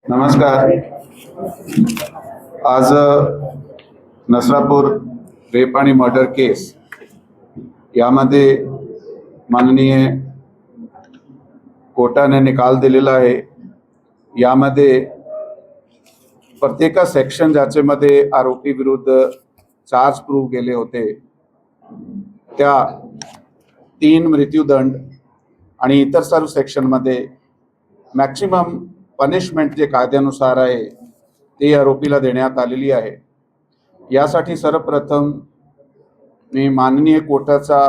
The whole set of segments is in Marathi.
नमस्कार. आज नसरापूर रेप आणि मर्डर केस यामध्ये माननीय कोर्टाने निकाल दिलेला आहे. यामध्ये प्रत्येक सेक्शन ज्याच्यामध्ये आरोपी विरुद्ध चार्ज प्रूव्ह केले होते त्या 3 मृत्यूदंड आणि इतर सर्व सेक्शनमध्ये मॅक्सिमम पनिशमेंट जे कायद्यानुसार आहे ते आरोपीला देण्यात आलेली आहे. यासाठी सर्वप्रथम मी माननीय कोर्टाचा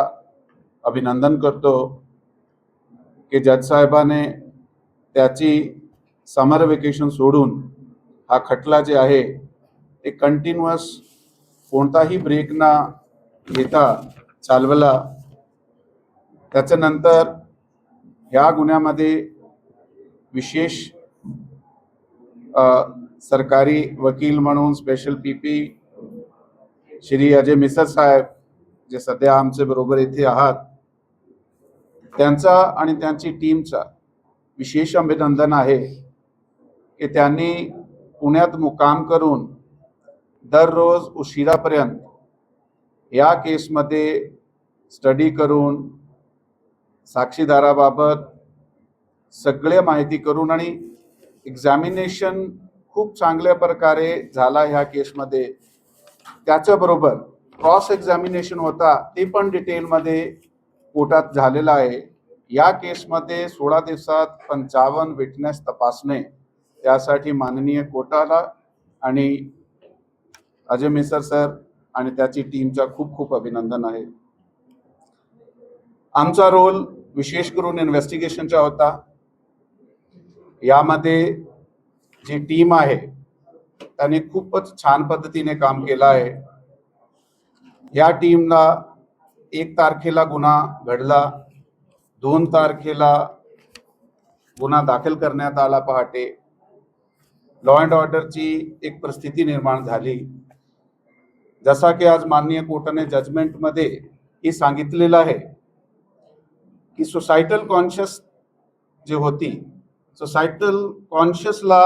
अभिनंदन करतो की जज साहेबाने त्याची समर वेकेशन सोडून हा खटला जे आहे ते कंटिन्युअस कोणताही ब्रेक ना घेता चालवला. त्याच्यानंतर ह्या गुन्ह्यामध्ये विशेष सरकारी वकील म्हणून स्पेशल पीपी श्री अजय मिसर साहेब जे सध्या आमच्या बरोबर इथे आहात त्यांचा आणि त्यांची टीमचा विशेष अभिनंदन आहे की त्यांनी पुण्यात मुक्काम करून दररोज उशिरापर्यंत या केसमध्ये स्टडी करून साक्षीदाराबाबत सगळे माहिती करून आणि एक्झामिनेशन खूप चांगल्या प्रकारे झाला ह्या केसमध्ये. त्याच्याबरोबर क्रॉस एक्झामिनेशन होता ते पण डिटेलमध्ये कोर्टात झालेला आहे. या केसमध्ये 16 दिवसात 55 विटनेस तपासणे त्यासाठी माननीय कोर्टाला आणि अजय मिसर सर आणि त्याची टीमचा खूप खूप अभिनंदन आहे. आमचा रोल विशेष करून इन्व्हेस्टिगेशनचा होता. यामध्ये जी टीम आहे त्याने खूपच छान पद्धतीने काम केलं आहे. या टीमला 1 तारखेला गुन्हा घडला, 2 तारखेला गुन्हा दाखल करण्यात आला पहाटे. लॉ अँड ऑर्डरची एक परिस्थिती निर्माण झाली. जसा की आज माननीय कोर्टाने जजमेंटमध्ये हे सांगितलेलं आहे की सोसायटल कॉन्शियस जे होती सोसायटल कॉन्शियसला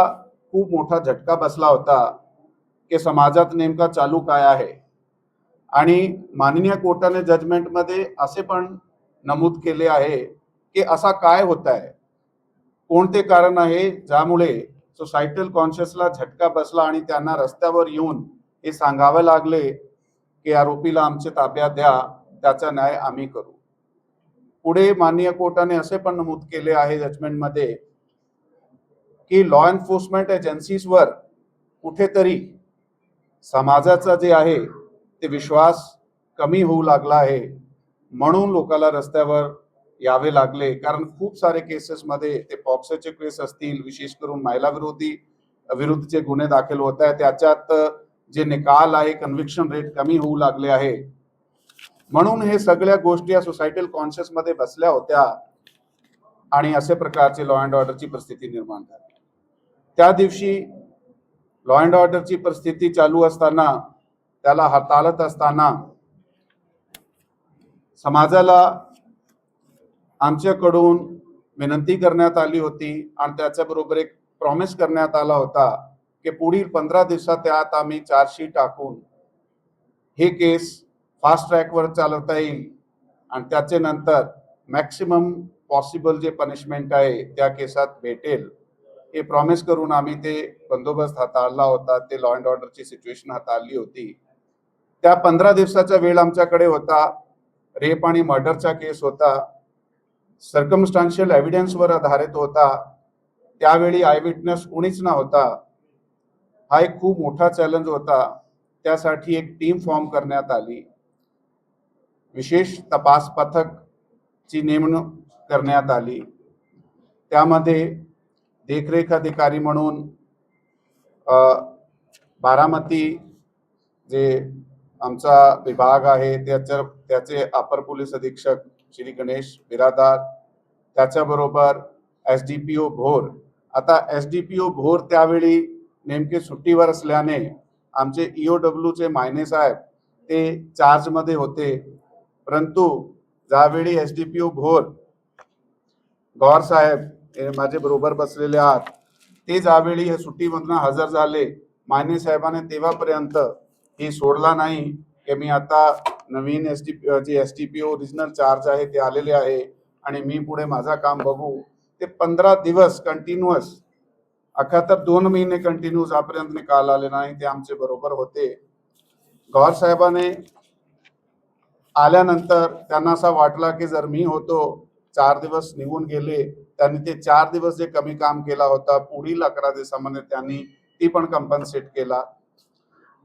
खूप मोठा झटका बसला होता की समाजात नेमका चालू काय आहे. आणि माननीय कोर्टाने जजमेंटमध्ये असे पण नमूद केले आहे की असा काय होत आहे, कोणते कारण आहे ज्यामुळे सोसायटल कॉन्शियसला झटका बसला आणि त्यांना रस्त्यावर येऊन हे सांगावं लागले की आरोपीला आमच्या ताब्यात द्या, त्याचा न्याय आम्ही करू. पुढे माननीय कोर्टाने असे पण नमूद केले आहे जजमेंटमध्ये की लॉ एन्फोर्समेंट एजन्सीजवर कुठेतरी समाजाचा जे आहे ते विश्वास कमी होऊ लागला आहे, म्हणून लोकांना रस्त्यावर यावे लागले. कारण खूप सारे केसेसमध्ये ते पॉक्सोचे केस असतील, विशेष करून महिला विरुद्धचे गुन्हे दाखल होत आहे, त्याच्यात जे निकाल आहे कन्व्हिक्शन रेट कमी होऊ लागले आहे. म्हणून हे सगळ्या गोष्टी या सोसायटल कॉन्शियस मध्ये बसल्या होत्या आणि असे प्रकारचे लॉ अँड ऑर्डरची परिस्थिती निर्माण झाली. त्या दिवशी लॉ अँड ऑर्डरची परिस्थिती चालू असताना, त्याला हाताळत असताना समाजाला आमच्याकडून विनंती करण्यात आली होती आणि त्याच्याबरोबर एक प्रॉमिस करण्यात आला होता की पुढील 15 दिवसात त्यात आम्ही चार्जशीट टाकून हे केस फास्ट ट्रॅकवर चालवता येईल आणि त्याचे नंतर मॅक्सिमम पॉसिबल जे पनिशमेंट आहे त्या केसात भेटेल हे प्रॉमिस करून आम्ही ते बंदोबस्त हाताळला होता. ते लॉ अँड ऑर्डरची सिच्युएशन हाताळली होती. त्या 15 दिवसाचा वेळ आमच्याकडे होता. रेप आणि मर्डरचा केस होता, सर्कमस्टान्शियल एव्हिडन्सवर आधारित होता. त्यावेळी आय विटनेस कोणीच नव्हता. हा एक खूप मोठा चॅलेंज होता. त्यासाठी एक टीम फॉर्म करण्यात आली. विशेष तपास पथकची नेमणूक करण्यात आली. त्यामध्ये देखरेख अधिकारी म्हणून बारामती जे आमचा विभाग आहे त्याचे अपर पोलीस अधीक्षक श्री गणेश बिरादार, त्याच्याबरोबर SDPO भोर. आता SDPO भोर त्यावेळी नेमके सुट्टीवर असल्याने आमचे EOW चे मायने साहेब ते चार्जमध्ये होते. परंतु ज्यावेळी SDPO भोर गौर साहेब माझे बरोबर बसलेले आहात, ते ज्यावेळी हे सुट्टीमधनं हजर झाले, माने साहेबांनी तेव्हापर्यंत हे सोडला नाही की मी आता नवीन जे STPO ओरिजिनल चार्ज आहे ते आलेले आहे आणि मी पुढे माझा काम बघू. ते 15 दिवस कंटिन्युअस, अख्खा तर 2 महिने कंटिन्यू जोपर्यंत निकाल आले नाही ते आमचे बरोबर होते. गौर साहेबाने आल्यानंतर त्यांना असं वाटलं की जर मी होतो, 4 दिवस निघून गेले, त्यांनी ते 4 दिवस जे कमी काम केला होता पुढील 11 दिवसामध्ये त्यांनी ती पण कंपन्सेट केला.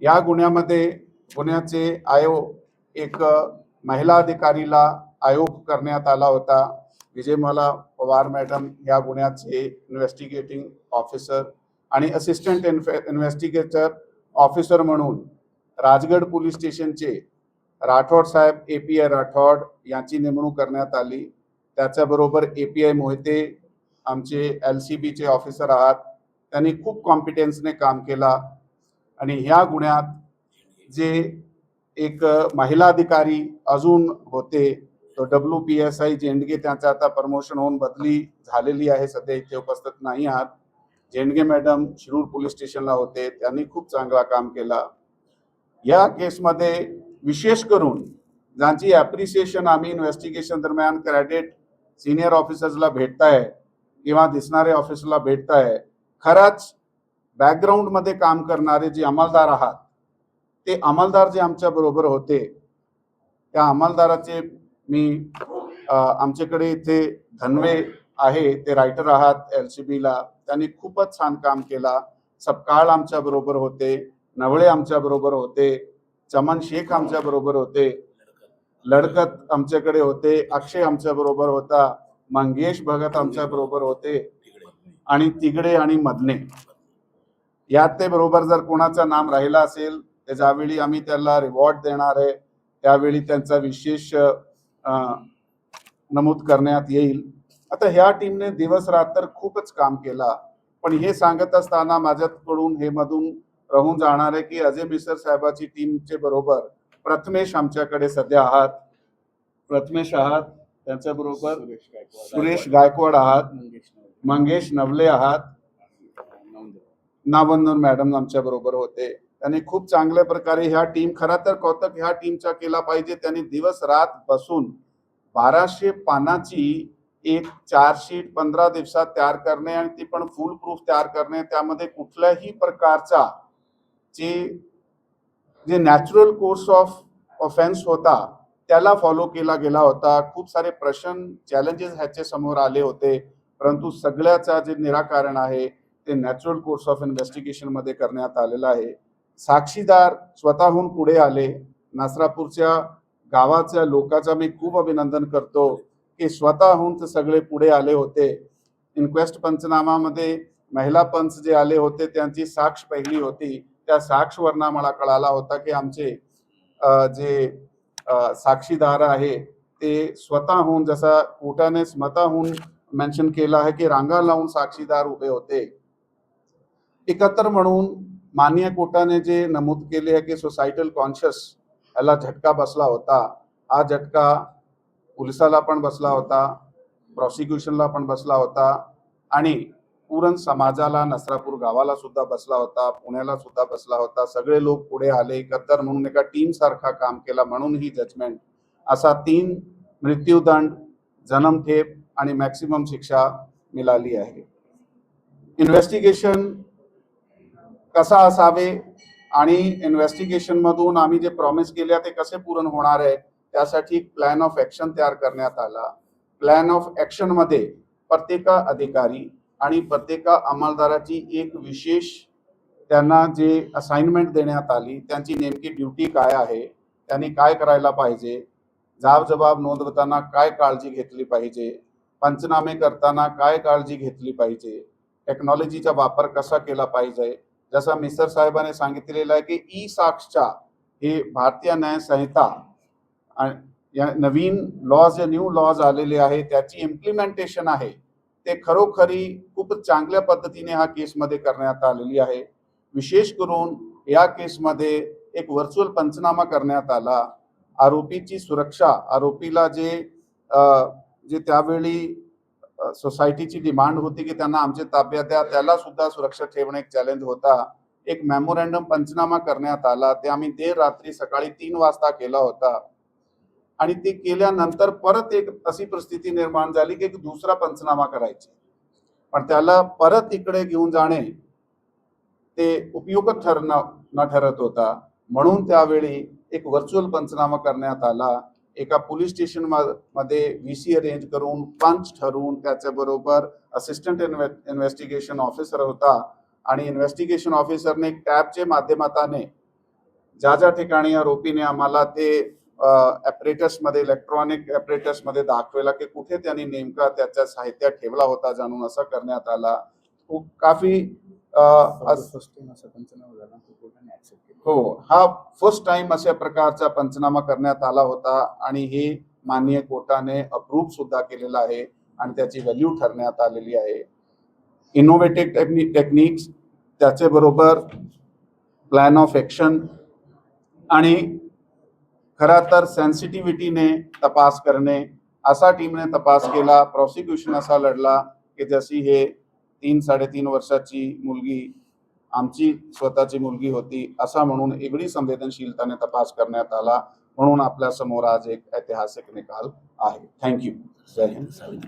या गुन्ह्याचे आयोग एक महिला अधिकारीला आयोग करण्यात आला होता. विजयमाला पवार मॅडम या गुन्ह्याचे इन्व्हेस्टिगेटिंग ऑफिसर आणि असिस्टंट इन्व्हेस्टिगेटर ऑफिसर म्हणून राजगड पोलीस स्टेशनचे राठोड साहेब API राठोड यांची नेमणूक करण्यात आली. त्याच्याबरोबर API मोहिते आमचे LCBचे ऑफिसर आहात, त्यांनी खूप कॉम्पिटन्सने काम केला आणि ह्या गुन्ह्यात जे एक महिला अधिकारी अजून होते तो WPSI जेंडगे, त्यांचं आता प्रमोशन होऊन बदली झालेली आहे, सध्या इथे उपस्थित नाही आहात. जेंडगे मॅडम शिरूर पोलीस स्टेशनला होते, त्यांनी खूप चांगला काम केला. या केसमध्ये विशेष करून ज्यांची ॲप्रिसिएशन आम्ही इन्व्हेस्टिगेशन दरम्यान कॅडेट सिनियर ऑफिसर्सला भेटताय किंवा दिसणारे ऑफिसरला भेटताय, खरंच बॅकग्राऊंडमध्ये काम करणारे जे अंमलदार आहात, ते अंमलदार जे आमच्या बरोबर होते, त्या अंमलदाराचे मी आमच्याकडे इथे धनवे आहे, ते रायटर आहात LCBला, त्यांनी खूपच छान काम केला. सपकाळ आमच्या बरोबर होते, नवळे आमच्या बरोबर होते, चमन शेख आमच्या बरोबर होते, लडकत आमच्याकडे होते, अक्षय आमच्या बरोबर होता, मंगेश भगत आमच्या बरोबर होते आणि तिगडे आणि मदने. यात ते बरोबर जर कोणाचं नाम राहिलं असेल तर ज्यावेळी आम्ही त्याला रिवॉर्ड देणार आहे त्यावेळी त्यांचा विशेष नमूद करण्यात येईल. आता ह्या टीमने दिवस रात्र खूपच काम केला, पण हे सांगत असताना माझ्याकडून हे मधून राहून जाणार आहे की अजय मिसर साहेबाची टीमचे बरोबर प्रथमेश आमच्याकडे सध्या आहात, प्रथमेश आहात, त्यांच्याबरोबर सुरेश गायकवाड आहात, मंगेश नवले आहात, नावंदर मॅडम आमच्या बरोबर होते. त्यांनी खूप चांगल्या प्रकारे ह्या टीम, खरा तर कौतुक ह्या टीमचा केला पाहिजे. त्यांनी दिवस रात बसून 1200 पानाची एक चार्जशीट 15 दिवसात तयार करणे आणि ती पण फुल प्रूफ तयार करणे, त्यामध्ये कुठल्याही प्रकारचा जे नॅचरल कोर्स ऑफ ऑफेन्स होता त्याला फॉलो केला गेला होता. खूप सारे प्रश्न चॅलेंजेस ह्याचे समोर आले होते, परंतु सगळ्याचा जे निराकरण आहे ते नॅचरल कोर्स ऑफ इन्व्हेस्टिगेशन मध्ये करण्यात आलेलं आहे. साक्षीदार स्वतःहून पुढे आले. नासरापूरच्या गावाच्या लोकांचा मी खूप अभिनंदन करतो की स्वतःहून ते सगळे पुढे आले होते. इन्क्वेस्ट पंचनामामध्ये महिला पंच जे आले होते त्यांची साक्ष पहिली होती, त्या साक्षवरनं मला कळाला होता की आमचे जे साक्षीदार आहे ते स्वतःहून, जसा कोर्टाने स्वतःहून मेन्शन केलं आहे की रांगा लावून साक्षीदार उभे होते. एकत्र म्हणून माननीय कोर्टाने जे नमूद केले आहे की सोसायटल कॉन्शियस याला झटका बसला होता. हा झटका पोलिसाला पण बसला होता, प्रॉसिक्युशनला पण बसला होता आणि पूर्ण समाजाला, नसरापूर गावाला सुद्धा बसला होता, पुण्याला सुद्धा बसला होता. सगळे लोक पुढे आले, एकत्र म्हणून एका टीम सारखा काम केला, म्हणून ही जजमेंट असा 3 मृत्यूदंड, जन्मठेप आणि मॅक्सिमम शिक्षा मिळाली आहे. इन्व्हेस्टिगेशन कसा असावे आणि इन्व्हेस्टिगेशन मधून आम्ही जे प्रॉमिस केले ते कसे पूर्ण होणार आहे त्यासाठी एक प्लॅन ऑफ ऍक्शन तयार करण्यात आला. प्लॅन ऑफ ऍक्शन मध्ये प्रत्येक अधिकारी आणि प्रत्येक अंमलदाराची एक विशेष त्यांना जे असाइनमेंट देण्यात आली, त्यांची नेमकी ड्युटी काय आहे, त्यांनी काय करायला पाहिजे, जबाब नोंदवताना काय काळजी घेतली पाहिजे, पंचनामे करताना काय काळजी घेतली पाहिजे, टेक्नॉलॉजीचा वापर कसा केला पाहिजे. जसं मिसर साहेबांनी सांगितलेलं आहे की ई-साक्षच्या हे भारतीय न्याय संहिता या नवीन लॉज, जे न्यू लॉज आलेले आहे त्याची इम्प्लिमेंटेशन आहे ते खरोखरी खूप चांगल्या पद्धतीने हा केसमध्ये करण्यात आलेली आहे. विशेष करून या केसमध्ये एक व्हर्च्युअल पंचनामा करण्यात आला. आरोपीची सुरक्षा, आरोपीला जे त्यावेळी सोसायटीची डिमांड होती की त्यांना आमच्या ताब्यात द्या, त्याला सुद्धा सुरक्षा ठेवणे एक चॅलेंज होता. एक मेमोरँडम पंचनामा करण्यात आला, ते आम्ही देर रात्री सकाळी 3 वाजता केला होता आणि ते केल्यानंतर परत एक अशी परिस्थिती निर्माण झाली की एक दुसरा पंचनामा करायची, पण त्याला परत इकडे घेऊन जाणे ते उपयुक्त न ठरत होता. म्हणून त्यावेळी एक व्हर्च्युअल पंचनामा करण्यात आला. एका पोलीस स्टेशन मध्ये VC अरेंज करून पंच ठरवून त्याच्याबरोबर असिस्टंट इन्व्हेस्टिगेशन ऑफिसर होता आणि इन्व्हेस्टिगेशन ऑफिसरने टॅबच्या माध्यमाताने ज्या ज्या ठिकाणी आरोपीने आम्हाला ते ॲपरेटस मध्ये इलेक्ट्रॉनिक ॲपरेटस मध्ये दाखवला की कुठे त्यांनी नेमका त्याचा साहित्य ठेवला होता जाणून असं करण्यात आला. काफी हो, हा फर्स्ट टाइम अशा प्रकारचा पंचनामा करण्यात आला होता आणि हे माननीय कोर्टाने अप्रूव्ह सुद्धा केलेला आहे आणि त्याची व्हॅल्यू ठरण्यात आलेली आहे. इनोव्हेटिव्ह टेक्निक्स, त्याचे बरोबर प्लॅन ऑफ ॲक्शन आणि खरा तर सेन्सिटिव्हिटीने तपास करणे, असा टीमने तपास केला. प्रॉसिक्युशन असा लढला की जशी हे 3-3.5 वर्षाची मुलगी आमची स्वतःची मुलगी होती असा म्हणून एवढी संवेदनशीलताने तपास करण्यात आला. म्हणून आपल्या समोर आज एक ऐतिहासिक निकाल आहे. थँक्यू. जय हिंद.